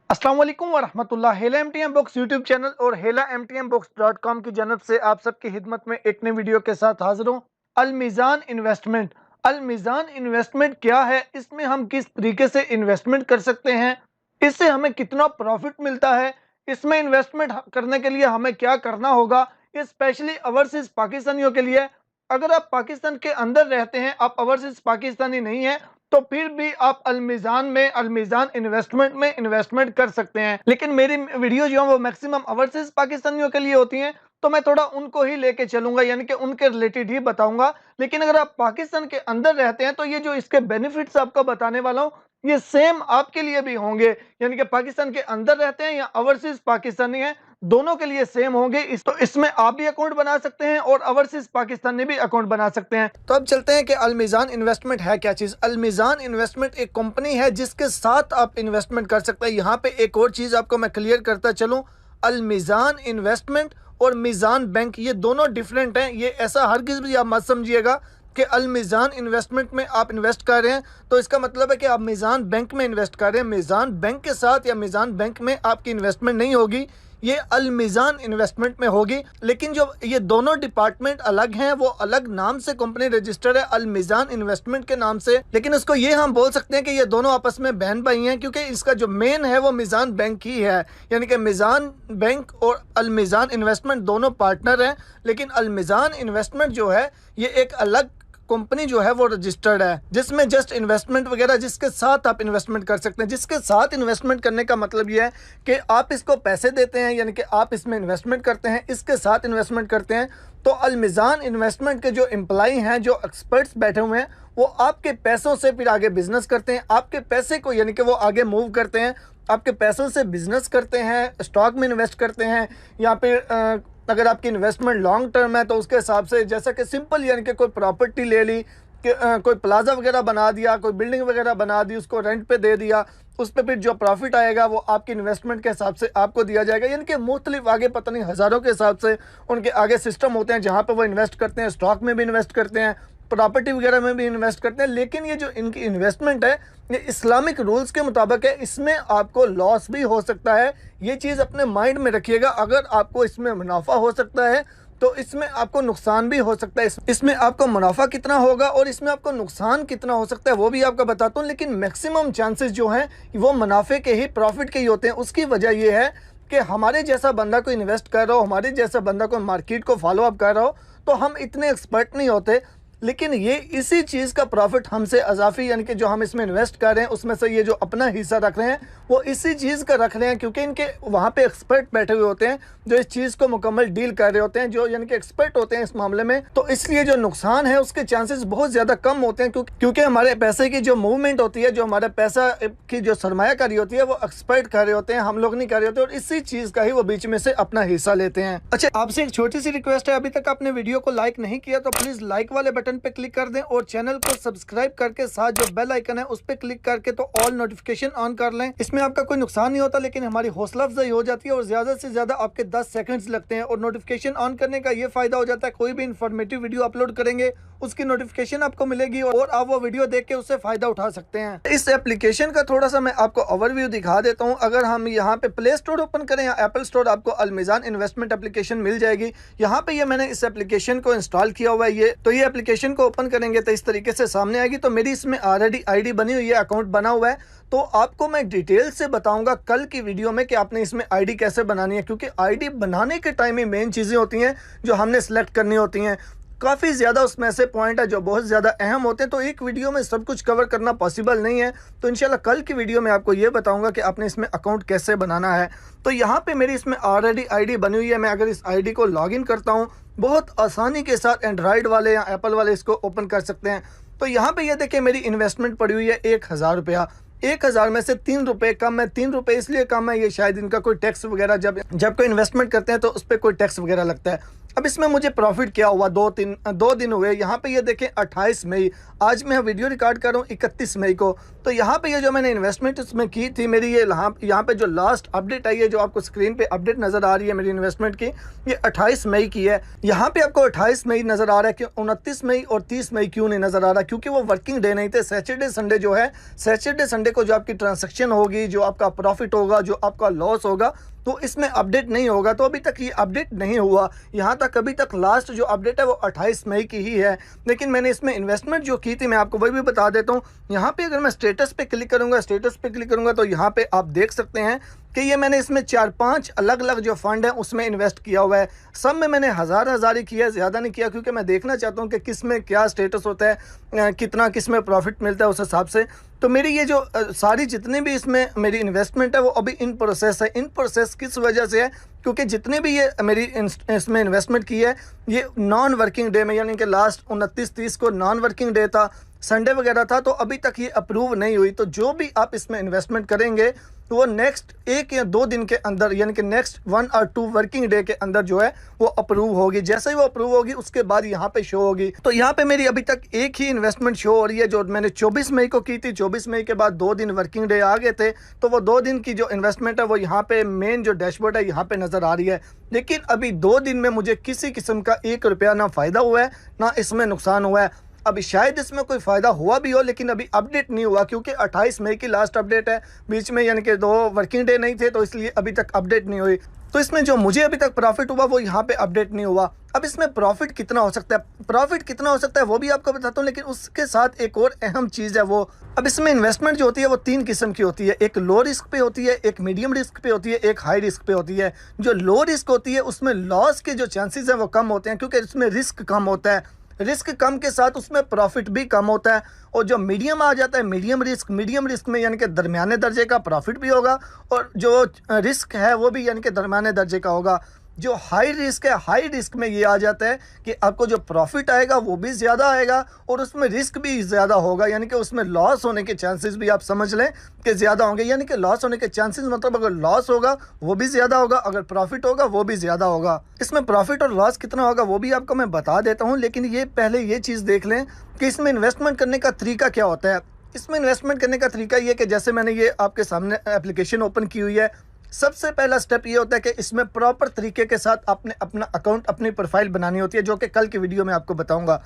अस्सलाम वालेकुम वरहमतुल्लाह। हेला MTM books YouTube channel और हेला एमटीएम बुक्स.com की जानब से आप सबकी खिदमत में एक नई वीडियो के साथ हाजिर हूँ। अलमीज़ान इन्वेस्टमेंट। अलमीज़ान इन्वेस्टमेंट क्या है, इसमें हम किस तरीके से इन्वेस्टमेंट कर सकते हैं, इससे हमें कितना प्रॉफिट मिलता है, इसमें इन्वेस्टमेंट करने के लिए हमें क्या करना होगा, ये स्पेशली ओवरसीज़ पाकिस्तानियों के लिए। अगर आप पाकिस्तान के अंदर रहते हैं, आप ओवरसीज़ पाकिस्तानी नहीं है, तो फिर भी आप अलमीज़ान इन्वेस्टमेंट में इन्वेस्टमेंट कर सकते हैं। लेकिन मेरी वीडियो जो है वो मैक्सिमम ओवरसीज पाकिस्तानियों के लिए होती हैं, तो मैं थोड़ा उनको ही लेके चलूंगा, यानी कि उनके रिलेटेड ही बताऊंगा। लेकिन अगर आप पाकिस्तान के अंदर रहते हैं तो ये जो इसके बेनिफिट्स आपको बताने वाला हूँ, ये सेम आपके लिए भी होंगे। यानी कि पाकिस्तान के अंदर रहते हैं या ओवरसीज पाकिस्तानी हैं, दोनों के लिए सेम होंगे। इसमें आप भी अकाउंट बना सकते हैं और ओवरसीज पाकिस्तानी भी अकाउंट बना सकते हैं। तो अब चलते हैं कि अलमीज़ान इन्वेस्टमेंट है क्या चीज़। अलमीज़ान इन्वेस्टमेंट एक कंपनी है जिसके साथ आप इन्वेस्टमेंट कर सकते हैं। यहाँ पे एक और चीज़ आपको मैं क्लियर करता चलूँ, अलमीज़ान इन्वेस्टमेंट और मीज़ान बैंक ये दोनों डिफरेंट हैं। ये ऐसा हरगिज़ भी आप मत समझिएगा कि अलमीज़ान इन्वेस्टमेंट में आप इन्वेस्ट कर रहे हैं तो इसका मतलब है कि आप मीज़ान बैंक में इन्वेस्ट कर रहे हैं। मीज़ान बैंक के साथ या मीज़ान बैंक में आपकी इन्वेस्टमेंट नहीं होगी, ये अलमीज़ान इन्वेस्टमेंट में होगी। लेकिन जो ये दोनों डिपार्टमेंट अलग हैं, वो अलग नाम से कंपनी रजिस्टर्ड है, अलमीज़ान इन्वेस्टमेंट के नाम से। लेकिन इसको ये हम बोल सकते हैं कि ये दोनों आपस में बहन भाई हैं, क्योंकि इसका जो मेन है वो मीज़ान बैंक ही है। यानी कि मीज़ान बैंक और अलमीज़ान इन्वेस्टमेंट दोनों पार्टनर हैं, लेकिन अलमीज़ान इन्वेस्टमेंट जो है ये एक अलग कंपनी जो है वो रजिस्टर्ड है, जिसमें जस्ट इन्वेस्टमेंट वगैरह जिसके साथ आप इन्वेस्टमेंट कर सकते हैं। जिसके साथ इन्वेस्टमेंट करने का मतलब ये है कि आप इसको पैसे देते हैं, यानी कि आप इसमें इन्वेस्टमेंट करते हैं, इसके साथ इन्वेस्टमेंट करते हैं। तो अलमीज़ान इन्वेस्टमेंट के जो एम्प्लॉई हैं, जो एक्सपर्ट्स बैठे हुए हैं, वो आपके पैसों से फिर आगे बिजनेस करते हैं। आपके पैसे को यानी कि वो आगे मूव करते हैं, आपके पैसों से बिजनेस करते हैं, स्टॉक में इन्वेस्ट करते हैं, या फिर अगर आपकी इन्वेस्टमेंट लॉन्ग टर्म है तो उसके हिसाब से, जैसा कि सिंपल यानी कि कोई प्रॉपर्टी ले ली, कि कोई प्लाजा वगैरह बना दिया, कोई बिल्डिंग वगैरह बना दी, उसको रेंट पे दे दिया, उस पर फिर जो प्रॉफिट आएगा वो आपकी इन्वेस्टमेंट के हिसाब से आपको दिया जाएगा। यानी कि मुख्तलिफ आगे पता नहीं हज़ारों के हिसाब से उनके आगे सिस्टम होते हैं जहाँ पर वो इन्वेस्ट करते हैं। स्टॉक में भी इन्वेस्ट करते हैं, प्रॉपर्टी वगैरह में भी इन्वेस्ट करते हैं। लेकिन ये जो इनकी इन्वेस्टमेंट है ये इस्लामिक रूल्स के मुताबिक है, इसमें आपको लॉस भी हो सकता है। ये चीज़ अपने माइंड में रखिएगा। अगर आपको इसमें मुनाफा हो सकता है तो इसमें आपको नुकसान भी हो सकता है। इसमें आपको मुनाफा कितना होगा और इसमें आपको नुकसान कितना हो सकता है वो भी आपको बताता हूँ। लेकिन मैक्सिमम चांसेस जो हैं वो मुनाफे के ही, प्रॉफिट के ही होते हैं। उसकी वजह ये है कि हमारे जैसा बंदा को इन्वेस्ट कर रहा हो, हमारे जैसा बंदा को मार्केट को फॉलो अप कर रहा हो, तो हम इतने एक्सपर्ट नहीं होते। लेकिन ये इसी चीज़ का प्रॉफिट हमसे अजाफी, यानी कि जो हम इसमें इन्वेस्ट कर रहे हैं उसमें से ये जो अपना हिस्सा रख रहे हैं वो इसी चीज़ का रख रहे हैं, क्योंकि इनके वहाँ पे एक्सपर्ट बैठे हुए होते हैं जो इस चीज़ को मुकम्मल डील कर रहे होते हैं, जो यानी कि एक्सपर्ट होते हैं इस मामले में। तो इसलिए जो नुकसान है उसके चांसेस बहुत ज़्यादा कम होते हैं, क्योंकि हमारे पैसे की जो मूवमेंट होती है, जो हमारा पैसा की जो सरमायाकारी होती है वो एक्सपर्ट कर रहे होते हैं, हम लोग नहीं कर रहे होते, और इसी चीज़ का ही वो बीच में से अपना हिस्सा लेते हैं। अच्छा, आपसे एक छोटी सी रिक्वेस्ट है, अभी तक आपने वीडियो को लाइक नहीं किया तो प्लीज़ लाइक वाले बटन पे क्लिक कर दें और चैनल को सब्सक्राइब करके साथ जो बेल आइकन है उस पर क्लिक करके तो ऑल नोटिफिकेशन ऑन कर लें। इसमें आपका कोई नुकसान नहीं होता, लेकिन हमारी हौसला अफजाई हो जाती है और ज़्यादा से ज़्यादा आपके 10 सेकंड्स लगते हैं। और नोटिफिकेशन ऑन करने का ये फ़ायदा हो जाता है, कोई भी इंफॉर्मेटिव वीडियो अपलोड करेंगे उसकी नोटिफिकेशन आपको मिलेगी और आप वो वीडियो देख के उससे फ़ायदा उठा सकते हैं। इस एप्लीकेशन का थोड़ा सा मैं आपको ओवरव्यू दिखा देता हूँ। अगर हम यहाँ पे प्ले स्टोर ओपन करें या एप्पल स्टोर, आपको अलमीज़ान इन्वेस्टमेंट एप्लीकेशन मिल जाएगी। यहाँ पे ये मैंने इस एप्लीकेशन को इंस्टॉल किया हुआ है। ये एप्लीकेशन को ओपन करेंगे तो इस तरीके से सामने आएगी। तो मेरी इसमें ऑलरेडी आईडी बनी हुई है, अकाउंट बना हुआ है। तो आपको मैं डिटेल से बताऊंगा कल की वीडियो में कि आपने इसमें आईडी कैसे बनानी है, क्योंकि आईडी बनाने के टाइम में मेन चीज़ें होती हैं जो हमने सेलेक्ट करनी होती हैं। काफ़ी ज़्यादा उसमें ऐसे पॉइंट है जो बहुत ज़्यादा अहम होते हैं, तो एक वीडियो में सब कुछ कवर करना पॉसिबल नहीं है। तो इंशाल्लाह कल की वीडियो में आपको ये बताऊंगा कि आपने इसमें अकाउंट कैसे बनाना है। तो यहाँ पे मेरी इसमें ऑलरेडी आईडी बनी हुई है। मैं अगर इस आईडी को लॉगिन करता हूँ, बहुत आसानी के साथ एंड्रॉयड वाले या एप्पल वाले इसको ओपन कर सकते हैं। तो यहाँ पे ये देखिए मेरी इन्वेस्टमेंट पड़ी हुई है 1000 रुपया। 1000 में से 3 रुपये कम है। 3 रुपये इसलिए कम है, ये शायद इनका कोई टैक्स वगैरह, जब कोई इन्वेस्टमेंट करते हैं तो उस पर कोई टैक्स वगैरह लगता है। अब इसमें मुझे प्रॉफिट क्या हुआ, 2 दिन हुए। यहाँ पे ये देखें 28 मई, आज मैं वीडियो रिकॉर्ड कर रहा हूँ 31 मई को। तो यहाँ पे ये जो मैंने इन्वेस्टमेंट इसमें की थी, मेरी ये यहाँ पे जो लास्ट अपडेट आई है, जो आपको स्क्रीन पे अपडेट नज़र आ रही है मेरी इन्वेस्टमेंट की, ये 28 मई की है। यहाँ पे आपको 28 मई नज़र आ रहा है कि 29 मई और 30 मई क्यों नहीं नज़र आ रहा, क्योंकि वो वर्किंग डे नहीं थे। सैटरडे संडे जो है, सैटरडे संडे को जो आपकी ट्रांजेक्शन होगी, जो आपका प्रॉफिट होगा, जो आपका लॉस होगा, तो इसमें अपडेट नहीं होगा। तो अभी तक ये अपडेट नहीं हुआ, यहाँ तक अभी तक लास्ट जो अपडेट है वो 28 मई की ही है। लेकिन मैंने इसमें इन्वेस्टमेंट जो की थी मैं आपको वही भी बता देता हूँ। यहाँ पे अगर मैं स्टेटस पे क्लिक करूँगा तो यहाँ पे आप देख सकते हैं कि ये मैंने इसमें 4-5 अलग अलग जो फंड है उसमें इन्वेस्ट किया हुआ है। सब में मैंने हज़ार ही किया है, ज़्यादा नहीं किया, क्योंकि मैं देखना चाहता हूँ कि किस में क्या स्टेटस होता है, कितना किस में प्रॉफिट मिलता है, उस हिसाब से। तो मेरी ये जो सारी जितनी भी इसमें मेरी इन्वेस्टमेंट है वो अभी इन प्रोसेस है। इन प्रोसेस किस वजह से है, क्योंकि जितने भी ये मेरी इसमें इन्वेस्टमेंट की है ये नॉन वर्किंग डे में, यानी कि लास्ट 29-30 को नॉन वर्किंग डे था, संडे वगैरह था, तो अभी तक ये अप्रूव नहीं हुई। तो जो भी आप इसमें इन्वेस्टमेंट करेंगे तो वो नेक्स्ट 1 या 2 दिन के अंदर, यानी कि नेक्स्ट 1 और 2 वर्किंग डे के अंदर जो है वो अप्रूव होगी। जैसे ही वो अप्रूव होगी उसके बाद यहाँ पे शो होगी। तो यहाँ पे मेरी अभी तक एक ही इन्वेस्टमेंट शो हो रही है, जो मैंने 24 मई को की थी। 24 मई के बाद 2 दिन वर्किंग डे आ गए थे, तो वो 2 दिन की जो इन्वेस्टमेंट है वो यहाँ पे मेन जो डैशबोर्ड है यहाँ पे नज़र आ रही है। लेकिन अभी 2 दिन में मुझे किसी किस्म का 1 रुपया ना फ़ायदा हुआ है ना इसमें नुकसान हुआ है। अभी शायद इसमें कोई फ़ायदा हुआ भी हो, लेकिन अभी अपडेट नहीं हुआ, क्योंकि 28 मई की लास्ट अपडेट है, बीच में यानी कि 2 वर्किंग डे नहीं थे, तो इसलिए अभी तक अपडेट नहीं हुई। तो इसमें जो मुझे अभी तक प्रॉफिट हुआ वो यहाँ पे अपडेट नहीं हुआ। अब इसमें प्रॉफिट कितना हो सकता है, वो भी आपको बताता हूँ, लेकिन उसके साथ एक और अहम चीज़ है वो, अब इसमें इन्वेस्टमेंट जो होती है वो 3 किस्म की होती है। एक लो रिस्क पे होती है, एक मीडियम रिस्क पे होती है, एक हाई रिस्क पे होती है। जो लो रिस्क होती है उसमें लॉस के जो चांसेस हैं वो कम होते हैं, क्योंकि इसमें रिस्क कम होता है। रिस्क कम के साथ उसमें प्रॉफिट भी कम होता है। और जो मीडियम आ जाता है, मीडियम रिस्क में यानी कि दरमियाने दर्जे का प्रॉफिट भी होगा, और जो रिस्क है वो भी यानी कि दरमियाने दर्जे का होगा। जो हाई रिस्क है, हाई रिस्क में ये आ जाता है कि आपको जो प्रॉफिट आएगा वो भी ज़्यादा आएगा और उसमें रिस्क भी ज़्यादा होगा, यानी कि उसमें लॉस होने के चांसेस भी आप समझ लें कि ज़्यादा होंगे। यानी कि लॉस होने के चांसेस मतलब अगर लॉस होगा वो भी ज़्यादा होगा, अगर प्रॉफिट होगा वो भी ज़्यादा होगा। इसमें प्रॉफिट और लॉस कितना होगा वो भी आपको मैं बता देता हूँ, लेकिन ये पहले ये चीज़ देख लें कि इसमें इन्वेस्टमेंट करने का तरीका क्या होता है। इसमें इन्वेस्टमेंट करने का तरीका ये कि जैसे मैंने ये आपके सामने एप्लीकेशन ओपन की हुई है, सबसे पहला स्टेप ये होता है कि इसमें प्रॉपर तरीके के साथ आपने अपना अकाउंट, अपनी प्रोफाइल बनानी होती है, जो कि कल की वीडियो में आपको बताऊंगा।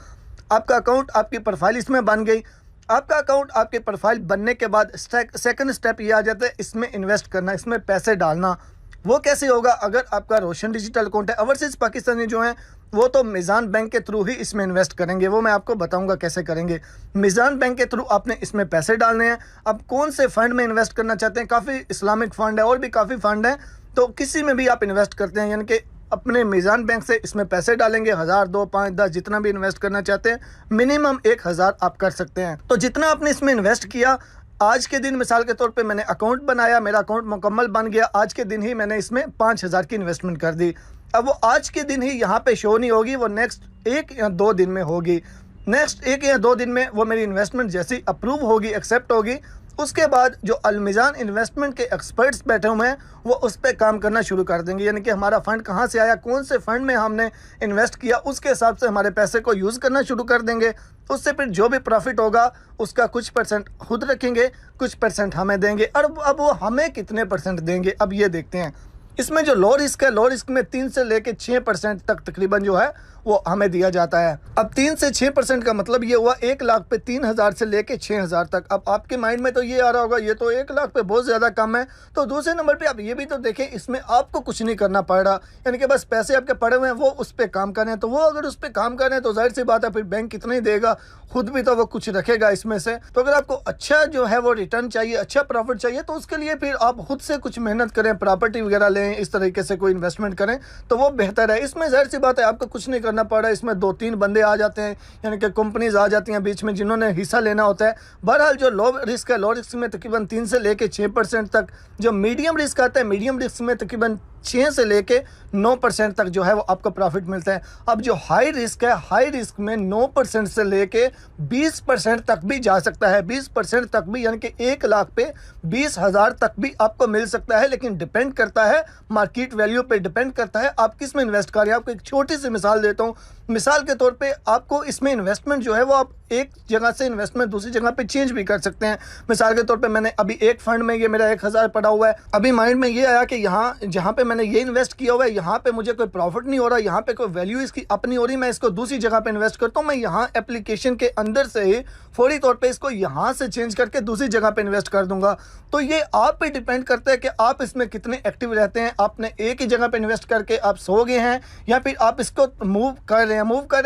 आपका अकाउंट, आपकी प्रोफाइल इसमें बन गई। आपका अकाउंट, आपके प्रोफाइल बनने के बाद सेकंड स्टेप ये आ जाता है इसमें इन्वेस्ट करना, इसमें पैसे डालना। वो कैसे होगा, अगर आपका रोशन डिजिटल अकाउंट है, ओवरसीज़ पाकिस्तानी जो हैं वो तो मीज़ान बैंक के थ्रू ही इसमें इन्वेस्ट करेंगे, वो मैं आपको बताऊंगा कैसे करेंगे। मीज़ान बैंक के थ्रू आपने इसमें पैसे डालने हैं। अब कौन से फ़ंड में इन्वेस्ट करना चाहते हैं, काफ़ी इस्लामिक फ़ंड है और भी काफ़ी फ़ंड हैं, तो किसी में भी आप इन्वेस्ट करते हैं, यानी कि अपने मीज़ान बैंक से इसमें पैसे डालेंगे। 1000, 2, 5, 10 जितना भी इन्वेस्ट करना चाहते हैं, मिनिमम 1000 आप कर सकते हैं। तो जितना आपने इसमें इन्वेस्ट किया, आज के दिन मिसाल के तौर पे मैंने अकाउंट बनाया, मेरा अकाउंट मुकम्मल बन गया, आज के दिन ही मैंने इसमें 5000 की इन्वेस्टमेंट कर दी। अब वो आज के दिन ही यहाँ पे शो नहीं होगी, वो नेक्स्ट 1 या 2 दिन में होगी। नेक्स्ट 1 या 2 दिन में वो मेरी इन्वेस्टमेंट जैसी अप्रूव होगी, एक्सेप्ट होगी, उसके बाद जो अलमीज़ान इन्वेस्टमेंट के एक्सपर्ट्स बैठे हुए हैं वो उस पर काम करना शुरू कर देंगे, यानी कि हमारा फ़ंड कहाँ से आया, कौन से फ़ंड में हमने इन्वेस्ट किया, उसके हिसाब से हमारे पैसे को यूज़ करना शुरू कर देंगे। उससे फिर जो भी प्रॉफिट होगा उसका कुछ परसेंट खुद रखेंगे, कुछ परसेंट हमें देंगे। और अब वो हमें कितने परसेंट देंगे, अब ये देखते हैं। इसमें जो लो रिस्क है, लो रिस्क में 3 से लेके 6% तक तकरीबन जो है वो हमें दिया जाता है। अब 3 से 6% का मतलब ये हुआ 1 लाख पे 3000 से लेके 6000 तक। अब आपके माइंड में तो ये आ रहा होगा ये तो 1 लाख पे बहुत ज़्यादा कम है। तो दूसरे नंबर पे आप ये भी तो देखें, इसमें आपको कुछ नहीं करना पड़ रहा, यानी कि बस पैसे आपके पड़े हुए हैं, वो उस पर काम कर रहे हैं। तो वो अगर उस पर काम कर रहे हैं तो जाहिर सी बात है फिर बैंक कितना ही देगा, खुद भी तो वो कुछ रखेगा इसमें से। तो अगर आपको अच्छा जो है वो रिटर्न चाहिए, अच्छा प्रॉफिट चाहिए, तो उसके लिए फिर आप खुद से कुछ मेहनत करें, प्रॉपर्टी वगैरह लें, इस तरीके से कोई इन्वेस्टमेंट करें तो वो बेहतर है। इसमें जाहिर सी बात है आपको कुछ नहीं करना पड़ रहा है। इसमें 2-3 बंदे आ जाते हैं, यानी कि कंपनीज आ जाती हैं बीच में जिन्होंने हिस्सा लेना होता है। बहरहाल जो लो रिस्क है, लो रिस्क में तकरीबन 3 से लेके 6% तक। जो मीडियम रिस्क आता है, मीडियम रिस्क में तकरीबन 6 से लेके 9% तक जो है वो आपको प्रॉफिट मिलता है। अब जो हाई रिस्क है, हाई रिस्क में 9% से लेके 20% तक भी जा सकता है, 20% तक भी, यानी कि 1 लाख पे 20,000 तक भी आपको मिल सकता है। लेकिन डिपेंड करता है मार्केट वैल्यू पे, डिपेंड करता है आप किस में इन्वेस्ट कर रहे हैं। आपको एक छोटी सी मिसाल देता हूँ। मिसाल के तौर पे आपको इसमें इन्वेस्टमेंट जो है वो आप एक जगह से इन्वेस्टमेंट दूसरी जगह पे चेंज भी कर सकते हैं। मिसाल के तौर पे मैंने अभी एक फंड में ये मेरा 1,000 पड़ा हुआ है। अभी माइंड में ये आया कि यहाँ जहाँ पे मैंने ये इन्वेस्ट किया हुआ है, यहाँ पे मुझे कोई प्रॉफिट नहीं हो रहा, यहाँ पे कोई वैल्यू इसकी अप नहीं हो रही, मैं इसको दूसरी जगह पे इन्वेस्ट करता हूँ। मैं यहाँ एप्लीकेशन के अंदर से ही फौरी तौर पे इसको यहाँ से चेंज करके दूसरी जगह पे इन्वेस्ट कर दूंगा। तो ये आप पे डिपेंड करता है कि आप इसमें कितने एक्टिव रहते हैं। आपने एक ही जगह पे इन्वेस्ट करके आप सो गए हैं, या फिर आप इसको मूव कर रहे हैं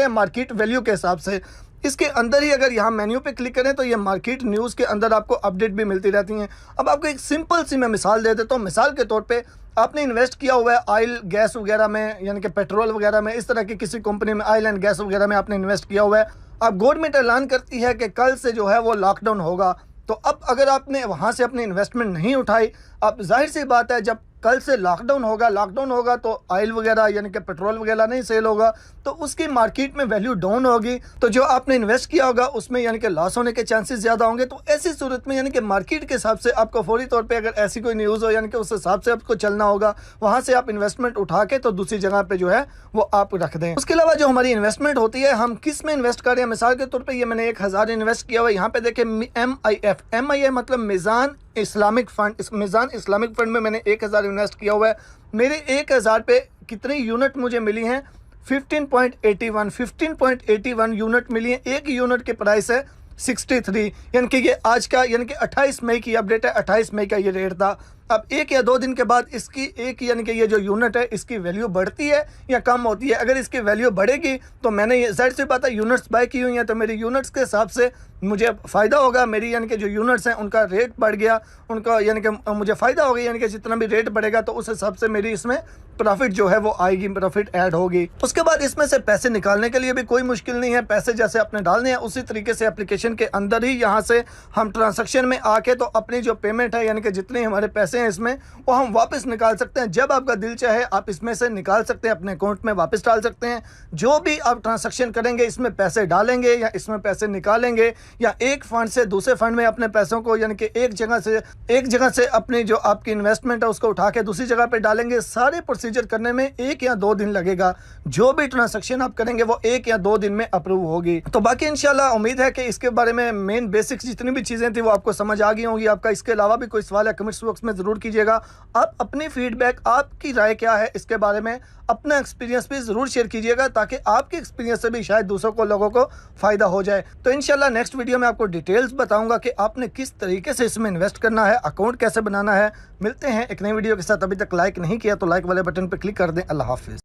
मार्केट वैल्यू के हिसाब से। इसके अंदर ही अगर यहाँ मेन्यू पे क्लिक करें तो ये मार्केट न्यूज़ के अंदर आपको अपडेट भी मिलती रहती हैं। अब आपको एक सिंपल सी मैं मिसाल दे देता हूँ। मिसाल के तौर पे आपने इन्वेस्ट किया हुआ है ऑयल गैस वगैरह में, यानी कि पेट्रोल वगैरह में, इस तरह की किसी कंपनी में ऑयल एंड गैस वगैरह में आपने इन्वेस्ट किया हुआ है। अब गवर्नमेंट ऐलान करती है कि कल से जो है वो लॉकडाउन होगा। तो अब अगर आपने वहाँ से अपनी इन्वेस्टमेंट नहीं उठाई, अब जाहिर सी बात है जब कल से लॉकडाउन होगा तो ऑयल वगैरह यानी कि पेट्रोल वगैरह नहीं सेल होगा, तो उसकी मार्केट में वैल्यू डाउन होगी। तो जो आपने इन्वेस्ट किया होगा उसमें यानी कि लॉस होने के चांसेस ज़्यादा होंगे। तो ऐसी सूरत में यानी कि मार्केट के हिसाब से आपको फौरी तौर पे अगर ऐसी कोई न्यूज़ हो, यानी कि उस हिसाब से आपको चलना होगा। वहाँ से आप इन्वेस्टमेंट उठा के तो दूसरी जगह पर जो है वो आप रख दें। उसके अलावा जो हमारी इन्वेस्टमेंट होती है, हम किस में इन्वेस्ट कर रहे हैं। मिसाल के तौर पर ये मैंने 1,000 इन्वेस्ट किया हुआ है। यहाँ पे देखें MIF मतलब मीज़ान इस्लामिक फ़ंड। इस मीज़ान इस्लामिक फ़ंड में मैंने 1,000 इन्वेस्ट किया हुआ है। मेरे 1,000 पे कितनी यूनिट मुझे मिली हैं? 15.81 यूनिट मिली हैं। एक यूनिट के प्राइस है 63, यानी कि ये आज का यानी कि 28 मई की अपडेट है। 28 मई का ये रेट था। अब 1 या 2 दिन के बाद इसकी यानी कि ये जो यूनिट है इसकी वैल्यू बढ़ती है या कम होती है। अगर इसकी वैल्यू बढ़ेगी तो मैंने ये जाहिर सी बात है यूनिट्स बाय की हुई हैं, तो मेरी यूनिट्स के हिसाब से मुझे फ़ायदा होगा। मेरी यानी कि जो यूनिट्स हैं उनका रेट बढ़ गया, उनका यानी कि मुझे फ़ायदा होगा। यानी कि जितना भी रेट बढ़ेगा तो उस हिसाब से मेरी इसमें प्रॉफिट जो है वो आएगी, प्रॉफिट ऐड होगी। उसके बाद इसमें से पैसे निकालने के लिए भी कोई मुश्किल नहीं है। पैसे जैसे आपने डालने हैं उसी तरीके से एप्लीकेशन के अंदर ही यहाँ से हम ट्रांजैक्शन में आके तो अपनी जो पेमेंट है यानी कि जितने हमारे पैसे हैं इसमें वो हम वापस निकाल सकते हैं। जब आपका दिल चाहे आप इसमें से निकाल सकते हैं, अपने अकाउंट में वापस डाल सकते हैं। जो भी आप ट्रांजैक्शन करेंगे इसमें पैसे डालेंगे या इसमें पैसे निकालेंगे या एक फंड से दूसरे फंड में अपने पैसों को यानी कि एक जगह से अपनी जो आपकी इन्वेस्टमेंट है उसको उठा के दूसरी जगह पे डालेंगे। सारे प्रोसीजर करने में 1 या 2 दिन लगेगा। जो भी ट्रांजैक्शन आप करेंगे वो 1 या 2 दिन में अप्रूव होगी। तो बाकी इंशाल्लाह उम्मीद है कि इसके बारे में मेन बेसिक्स जितनी भी चीज़ें थी वो आपको समझ आ गई होंगी। आपका इसके अलावा भी कोई सवाल है कमेंट्स बॉक्स में ज़रूर कीजिएगा। आप अपनी फीडबैक, आपकी राय क्या है इसके बारे में, अपना एक्सपीरियंस भी ज़रूर शेयर कीजिएगा ताकि आपके एक्सपीरियंस से भी शायद दूसरों लोगों को फ़ायदा हो जाए। तो इंशाल्लाह नेक्स्ट वीडियो में आपको डिटेल्स बताऊंगा कि आपने किस तरीके से इसमें इन्वेस्ट करना है, अकाउंट कैसे बनाना है। मिलते हैं एक नई वीडियो के साथ। अभी तक लाइक नहीं किया तो लाइक वाले बटन पर क्लिक कर दें। अल्लाह हाफिज़।